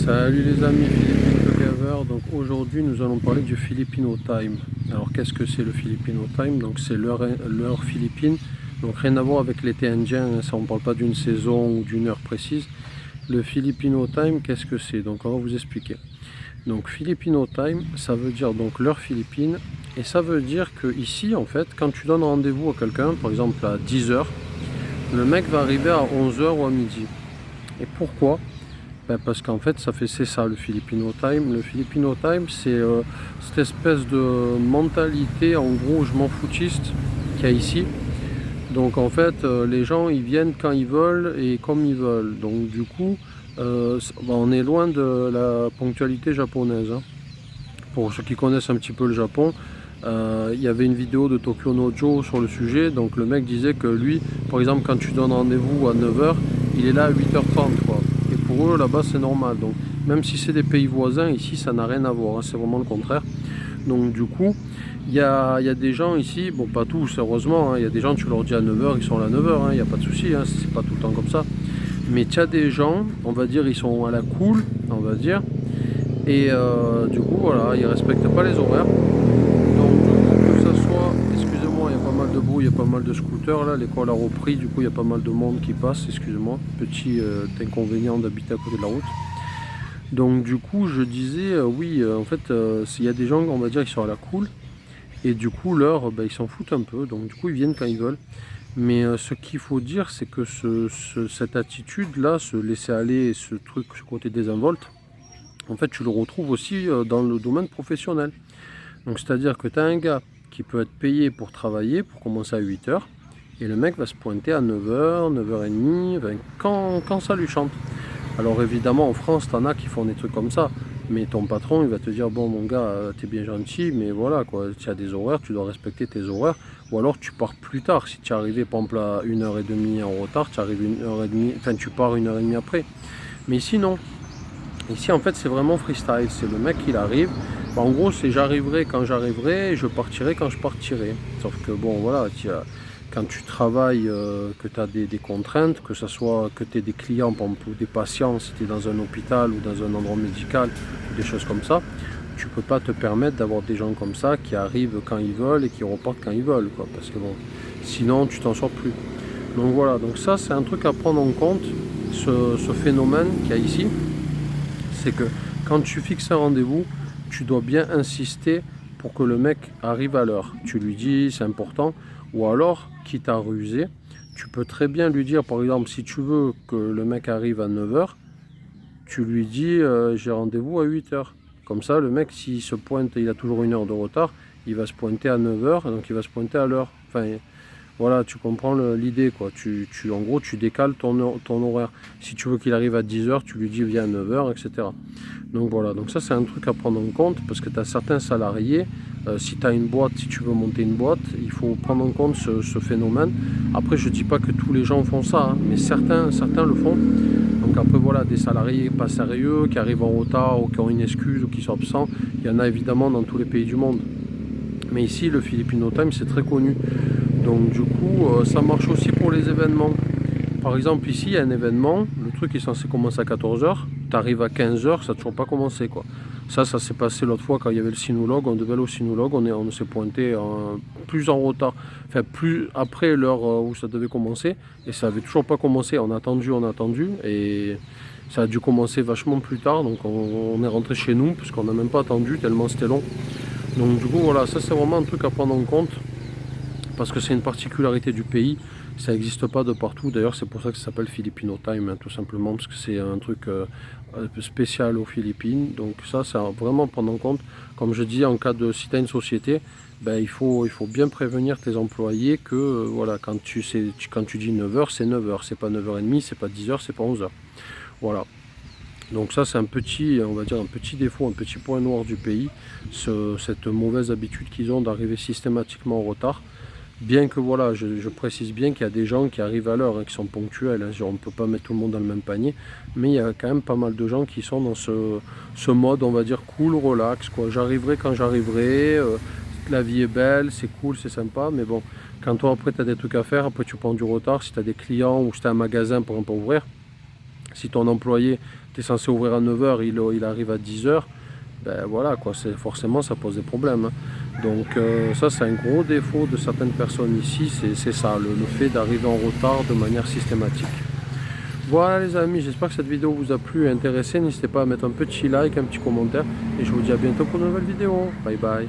Salut les amis, Philippine Together. Donc aujourd'hui nous allons parler du Filipino Time. Alors qu'est-ce que c'est le Filipino Time? Donc c'est l'heure philippine. Donc rien à voir avec l'été indien, hein. Ça on parle pas d'une saison ou d'une heure précise. Le Filipino Time, qu'est-ce que c'est? Donc on va vous expliquer. Donc Filipino Time, ça veut dire donc l'heure philippine. Et ça veut dire que ici en fait, quand tu donnes rendez-vous à quelqu'un, par exemple à 10h, le mec va arriver à 11h ou à midi. Et pourquoi? Ben parce qu'en fait, c'est ça le Filipino Time. Le Filipino Time, c'est cette espèce de mentalité, en gros, je m'en foutiste qu'il y a ici. Donc en fait, les gens, ils viennent quand ils veulent et comme ils veulent. Donc du coup, on est loin de la ponctualité japonaise, hein. Pour ceux qui connaissent un petit peu le Japon, il y avait une vidéo de Tokyo Nojo sur le sujet. Donc le mec disait que lui, par exemple, quand tu donnes rendez-vous à 9h, il est là à 8h30, quoi. Et pour eux, là-bas, c'est normal. Donc même si c'est des pays voisins, ici, ça n'a rien à voir, hein. C'est vraiment le contraire. Donc du coup, il y a des gens ici, bon pas tous heureusement, hein. Il y a des gens, tu leur dis à 9h, ils sont là à 9h, hein. Il n'y a pas de souci, hein. C'est pas tout le temps comme ça. Mais tu as des gens, on va dire, ils sont à la cool, on va dire. Et du coup, voilà, ils respectent pas les horaires. Donc, du coup, que ça soit, excusez-moi, il y a pas mal de bruit, il y a pas mal de scooters là. L'école a repris, du coup, il y a pas mal de monde qui passe, excusez-moi. Petit inconvénient d'habiter à côté de la route. Donc, du coup, je disais, oui, en fait, il y a des gens, on va dire, qui sont à la cool. Et du coup, l'heure, ils s'en foutent un peu. Donc, du coup, ils viennent quand ils veulent. Mais ce qu'il faut dire, c'est que cette attitude-là, ce laisser aller, ce truc, ce côté désinvolte, en fait, tu le retrouves aussi dans le domaine professionnel. Donc, c'est-à-dire que tu as un gars qui peut être payé pour travailler, pour commencer à 8h, et le mec va se pointer à 9h, 9h30, quand ça lui chante. Alors, évidemment, en France, tu en as qui font des trucs comme ça, mais ton patron, il va te dire, bon, mon gars, t'es bien gentil, mais voilà, quoi, tu as des horaires, tu dois respecter tes horaires, ou alors tu pars plus tard. Si tu es arrivé, par exemple, à 1h30 en retard, tu arrives 1h30, enfin, tu pars 1h30 après. Mais sinon, ici, en fait, c'est vraiment freestyle. C'est le mec qui arrive. En gros, c'est j'arriverai quand j'arriverai et je partirai quand je partirai. Sauf que, bon, voilà, quand tu travailles, que tu as des contraintes, que ce soit que tu aies des clients, par exemple, ou des patients, si tu es dans un hôpital ou dans un endroit médical, ou des choses comme ça, tu peux pas te permettre d'avoir des gens comme ça qui arrivent quand ils veulent et qui repartent quand ils veulent, quoi. Parce que, bon, sinon, tu t'en sors plus. Donc, voilà. Donc, ça, c'est un truc à prendre en compte, ce phénomène qu'il y a ici. C'est que quand tu fixes un rendez-vous, tu dois bien insister pour que le mec arrive à l'heure. Tu lui dis, c'est important. Ou alors, quitte à ruser, tu peux très bien lui dire, par exemple, si tu veux que le mec arrive à 9h, tu lui dis, j'ai rendez-vous à 8h. Comme ça, le mec, s'il se pointe, il a toujours une heure de retard, il va se pointer à 9h, donc il va se pointer à l'heure. Enfin, voilà, tu comprends l'idée, quoi. En gros, tu décales ton horaire. Si tu veux qu'il arrive à 10h, tu lui dis viens à 9h, etc. Donc voilà, donc ça c'est un truc à prendre en compte parce que tu as certains salariés, si tu as une boîte, si tu veux monter une boîte, il faut prendre en compte ce phénomène. Après, je dis pas que tous les gens font ça, hein, mais certains le font. Donc après voilà, des salariés pas sérieux, qui arrivent en retard ou qui ont une excuse ou qui sont absents, il y en a évidemment dans tous les pays du monde. Mais ici, le Filipino Time, c'est très connu. Donc du coup, ça marche aussi pour les événements. Par exemple, ici, il y a un événement, le truc est censé commencer à 14h, tu arrives à 15h, ça n'a toujours pas commencé, quoi. Ça s'est passé l'autre fois quand il y avait le sinologue, on devait aller au sinologue, on s'est pointé plus en retard, enfin plus après l'heure où ça devait commencer, et ça n'avait toujours pas commencé, on a attendu, et ça a dû commencer vachement plus tard, donc on est rentré chez nous, parce qu'on n'a même pas attendu, tellement c'était long. Donc du coup, voilà, ça c'est vraiment un truc à prendre en compte, parce que c'est une particularité du pays, ça n'existe pas de partout. D'ailleurs, c'est pour ça que ça s'appelle Filipino Time, hein, tout simplement, parce que c'est un truc spécial aux Philippines. Donc ça, c'est vraiment prendre en compte. Comme je dis, en cas de si tu as une société, il faut bien prévenir tes employés que voilà, quand tu dis 9h, c'est 9h, c'est pas 9h30, c'est pas 10h, c'est pas 11h. Voilà. Donc ça, c'est un petit, on va dire, un petit défaut, un petit point noir du pays, cette mauvaise habitude qu'ils ont d'arriver systématiquement en retard. Bien que voilà, je précise bien qu'il y a des gens qui arrivent à l'heure, hein, qui sont ponctuels, hein, on ne peut pas mettre tout le monde dans le même panier, mais il y a quand même pas mal de gens qui sont dans ce mode, on va dire, cool, relax, quoi. J'arriverai quand j'arriverai, la vie est belle, c'est cool, c'est sympa, mais bon, quand toi après tu as des trucs à faire, après tu prends du retard, si tu as des clients ou si tu as un magasin pour ouvrir, si ton employé tu es censé ouvrir à 9 h, il arrive à 10 h, ben voilà quoi, forcément ça pose des problèmes. Donc ça c'est un gros défaut de certaines personnes ici, c'est ça, le fait d'arriver en retard de manière systématique. Voilà les amis, j'espère que cette vidéo vous a plu et intéressé. N'hésitez pas à mettre un petit like, un petit commentaire. Et je vous dis à bientôt pour une nouvelle vidéo. Bye bye.